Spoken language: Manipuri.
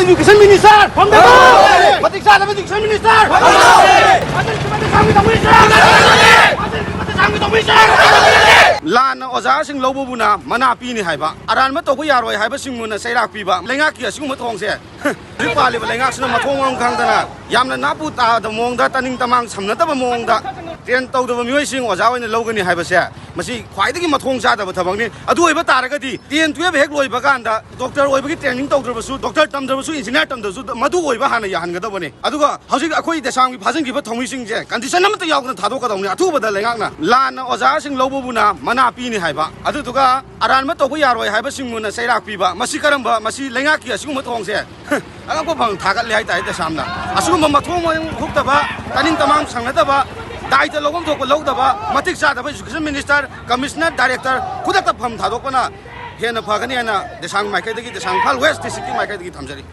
Education Minister! Matik chadaba Education Minister! Lana oza sing lobo buna mana pi ni haiba aran ma to ko yaroi haiba sing muna sairak pi ba lenga ki asing ma thong se ri pa le lenga sna ma thong ang khang dana yamna na pu ta da mong da taning tamang samna ta ba mong da ten to da myoi sing oza oina logani haiba se masi khwai da ki ma thong sa da ba thabang ni adu oiba tar ga di ten tuye hek loi ba kan da doctor oiba ki training to dra ba su doctor tam dra ba su engineer tam da su madu oiba hana ya han ga da bani adu ga hausi akhoi desam ki phajingkiba thoumi sing je condition am ta yaw na thadok ka dong ni athu ba da lenga na lana oza sing lobo buna mana pi ni haiba adu tuga aran ma to ko yaroi haiba sing muna sairak pi ba masi karamba masi lenga ki asing ma thong se ang ko phang thagat le hai tai desam na asum ma thong ma huk ta ba taning tamam sang na ta ba dai ta logom to ko log da ba matik chadaba education minister commissioner director kudak ta pham thadok na hena phagani na desang mai kai dagi desang phal west district mai kai dagi thamjari